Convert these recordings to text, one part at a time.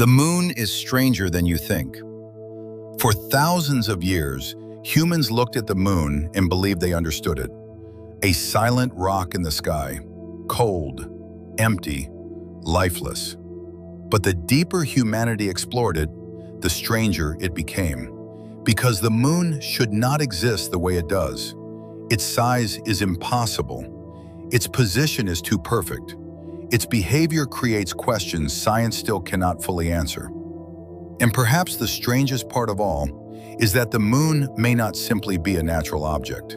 The moon is stranger than you think. For thousands of years, humans looked at the moon and believed they understood it. A silent rock in the sky, cold, empty, lifeless. But the deeper humanity explored it, the stranger it became. Because the moon should not exist the way it does. Its size is impossible. Its position is too perfect. Its behavior creates questions science still cannot fully answer. And perhaps the strangest part of all is that the moon may not simply be a natural object.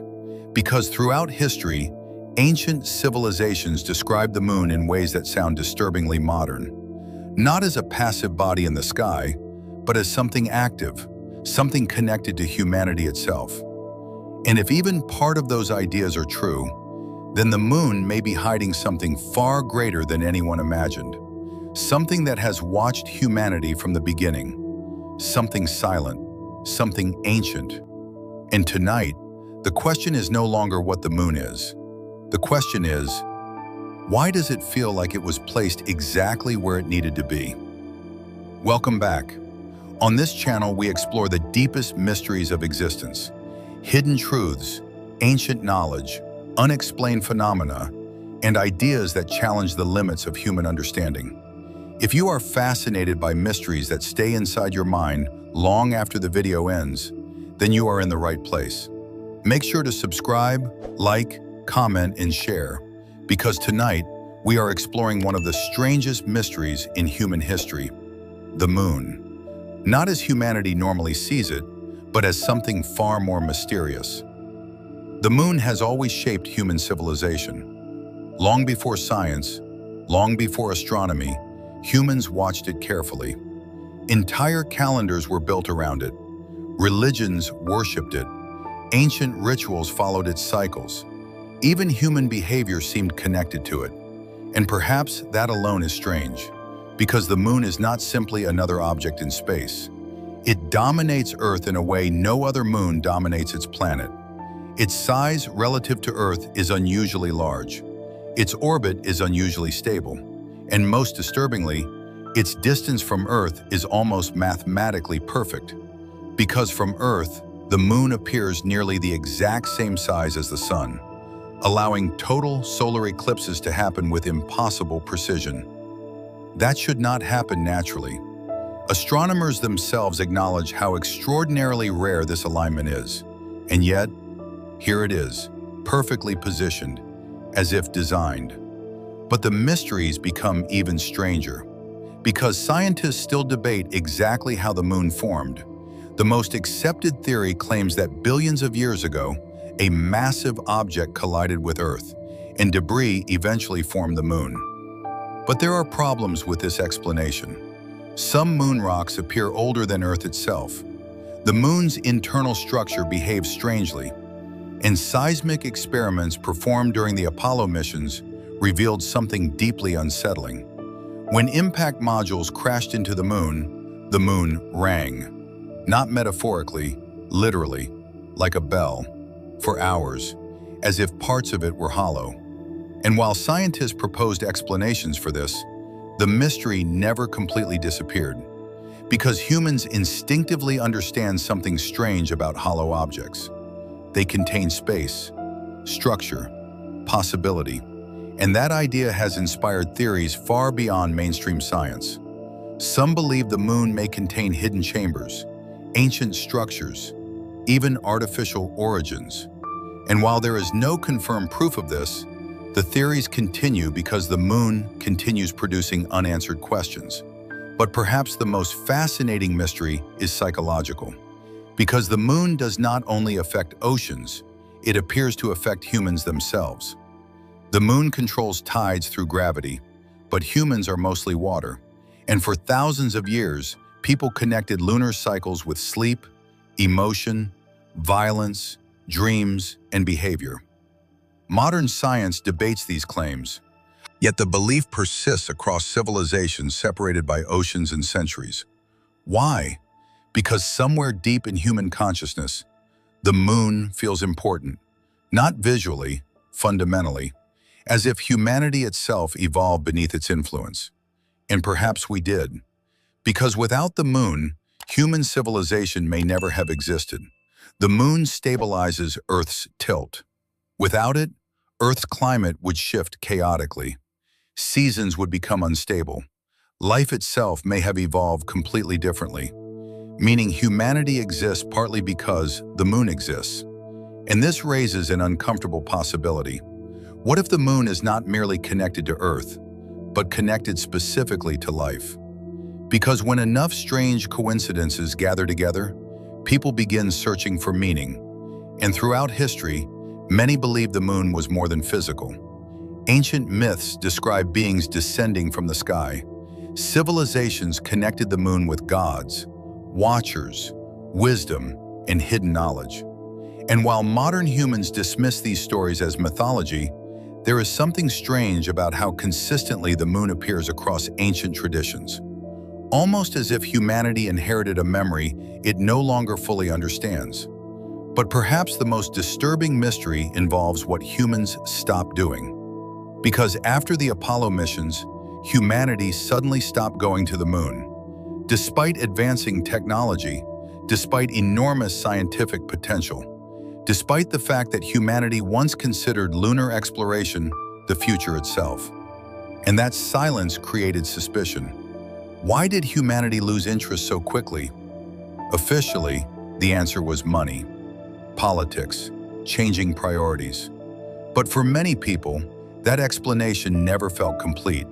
Because throughout history, ancient civilizations describe the moon in ways that sound disturbingly modern. Not as a passive body in the sky, but as something active, something connected to humanity itself. And if even part of those ideas are true, then the moon may be hiding something far greater than anyone imagined. Something that has watched humanity from the beginning. Something silent, something ancient. And tonight, the question is no longer what the moon is. The question is, why does it feel like it was placed exactly where it needed to be? Welcome back. On this channel, we explore the deepest mysteries of existence, hidden truths, ancient knowledge, unexplained phenomena, and ideas that challenge the limits of human understanding. If you are fascinated by mysteries that stay inside your mind long after the video ends, then you are in the right place. Make sure to subscribe, like, comment, and share, because tonight we are exploring one of the strangest mysteries in human history, the moon. Not as humanity normally sees it, but as something far more mysterious. The moon has always shaped human civilization. Long before science, long before astronomy, humans watched it carefully. Entire calendars were built around it. Religions worshipped it. Ancient rituals followed its cycles. Even human behavior seemed connected to it. And perhaps that alone is strange, because the moon is not simply another object in space. It dominates Earth in a way no other moon dominates its planet. Its size relative to Earth is unusually large. Its orbit is unusually stable. And most disturbingly, its distance from Earth is almost mathematically perfect. Because from Earth, the moon appears nearly the exact same size as the sun, allowing total solar eclipses to happen with impossible precision. That should not happen naturally. Astronomers themselves acknowledge how extraordinarily rare this alignment is. And yet, here it is, perfectly positioned, as if designed. But the mysteries become even stranger, because scientists still debate exactly how the moon formed. The most accepted theory claims that billions of years ago, a massive object collided with Earth, and debris eventually formed the moon. But there are problems with this explanation. Some moon rocks appear older than Earth itself. The moon's internal structure behaves strangely, and seismic experiments performed during the Apollo missions revealed something deeply unsettling. When impact modules crashed into the moon rang. Not metaphorically, literally, like a bell, for hours, as if parts of it were hollow. And while scientists proposed explanations for this, the mystery never completely disappeared, because humans instinctively understand something strange about hollow objects. They contain space, structure, possibility, and that idea has inspired theories far beyond mainstream science. Some believe the moon may contain hidden chambers, ancient structures, even artificial origins. And while there is no confirmed proof of this, the theories continue because the moon continues producing unanswered questions. But perhaps the most fascinating mystery is psychological. Because the moon does not only affect oceans, it appears to affect humans themselves. The moon controls tides through gravity, but humans are mostly water. And for thousands of years, people connected lunar cycles with sleep, emotion, violence, dreams, and behavior. Modern science debates these claims, yet the belief persists across civilizations separated by oceans and centuries. Why? Because somewhere deep in human consciousness, the moon feels important, not visually, fundamentally, as if humanity itself evolved beneath its influence. And perhaps we did. Because without the moon, human civilization may never have existed. The moon stabilizes Earth's tilt. Without it, Earth's climate would shift chaotically. Seasons would become unstable. Life itself may have evolved completely differently, meaning humanity exists partly because the moon exists. And this raises an uncomfortable possibility. What if the moon is not merely connected to Earth, but connected specifically to life? Because when enough strange coincidences gather together, people begin searching for meaning. And throughout history, many believe the moon was more than physical. Ancient myths describe beings descending from the sky. Civilizations connected the moon with gods, watchers, wisdom, and hidden knowledge. And while modern humans dismiss these stories as mythology, there is something strange about how consistently the moon appears across ancient traditions. Almost as if humanity inherited a memory it no longer fully understands. But perhaps the most disturbing mystery involves what humans stopped doing. Because after the Apollo missions, humanity suddenly stopped going to the moon. Despite advancing technology, despite enormous scientific potential, despite the fact that humanity once considered lunar exploration the future itself. And that silence created suspicion. Why did humanity lose interest so quickly? Officially, the answer was money, politics, changing priorities. But for many people, that explanation never felt complete.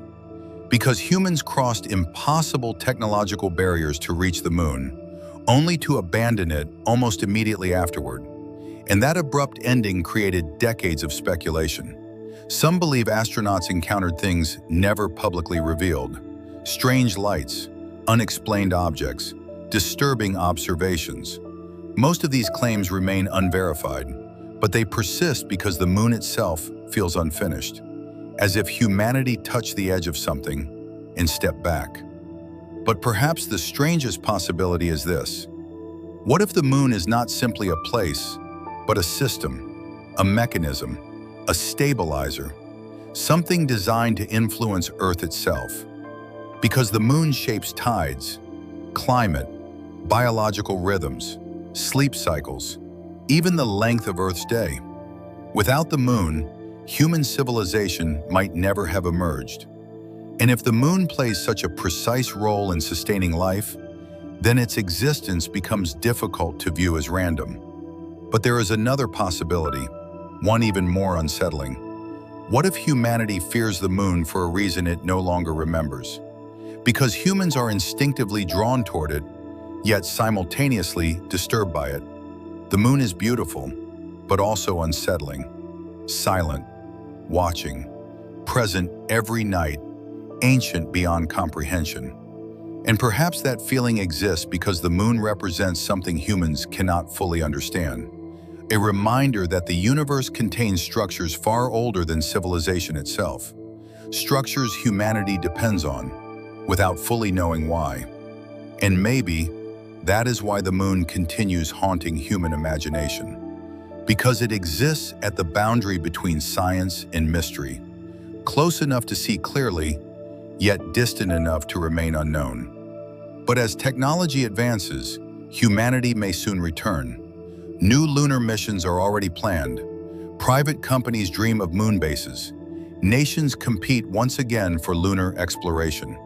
Because humans crossed impossible technological barriers to reach the moon, only to abandon it almost immediately afterward. And that abrupt ending created decades of speculation. Some believe astronauts encountered things never publicly revealed. Strange lights, unexplained objects, disturbing observations. Most of these claims remain unverified, but they persist because the moon itself feels unfinished, as if humanity touched the edge of something and stepped back. But perhaps the strangest possibility is this. What if the moon is not simply a place, but a system, a mechanism, a stabilizer, something designed to influence Earth itself? Because the moon shapes tides, climate, biological rhythms, sleep cycles, even the length of Earth's day. Without the moon, human civilization might never have emerged. And if the moon plays such a precise role in sustaining life, then its existence becomes difficult to view as random. But there is another possibility, one even more unsettling. What if humanity fears the moon for a reason it no longer remembers? Because humans are instinctively drawn toward it, yet simultaneously disturbed by it. The moon is beautiful, but also unsettling, silent, watching, present every night, ancient beyond comprehension. And perhaps that feeling exists because the moon represents something humans cannot fully understand. A reminder that the universe contains structures far older than civilization itself. Structures humanity depends on, without fully knowing why. And maybe that is why the moon continues haunting human imagination. Because it exists at the boundary between science and mystery, close enough to see clearly, yet distant enough to remain unknown. But as technology advances, humanity may soon return. New lunar missions are already planned. Private companies dream of moon bases. Nations compete once again for lunar exploration.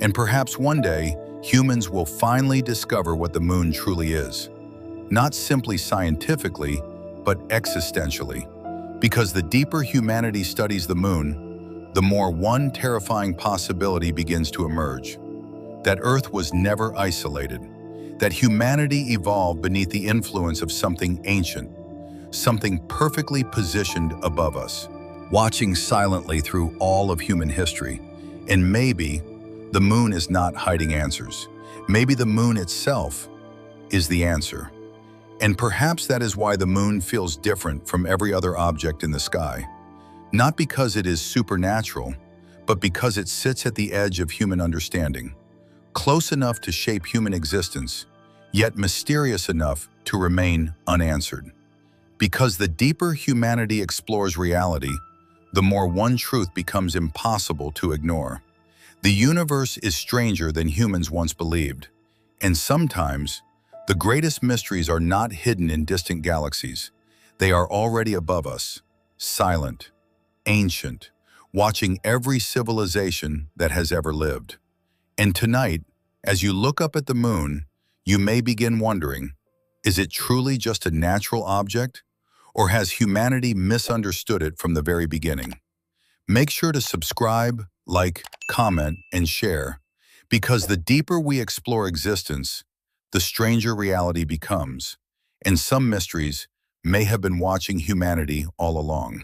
And perhaps one day, humans will finally discover what the moon truly is. Not simply scientifically, but existentially. Because the deeper humanity studies the moon, the more one terrifying possibility begins to emerge. That Earth was never isolated. That humanity evolved beneath the influence of something ancient, something perfectly positioned above us, watching silently through all of human history. And maybe the moon is not hiding answers. Maybe the moon itself is the answer. And perhaps that is why the moon feels different from every other object in the sky. Not because it is supernatural, but because it sits at the edge of human understanding, close enough to shape human existence, yet mysterious enough to remain unanswered. Because the deeper humanity explores reality, the more one truth becomes impossible to ignore. The universe is stranger than humans once believed, and sometimes the greatest mysteries are not hidden in distant galaxies. They are already above us, silent, ancient, watching every civilization that has ever lived. And tonight, as you look up at the moon, you may begin wondering, is it truly just a natural object, or has humanity misunderstood it from the very beginning? Make sure to subscribe, like, comment, and share, because the deeper we explore existence, the stranger reality becomes, and some mysteries may have been watching humanity all along.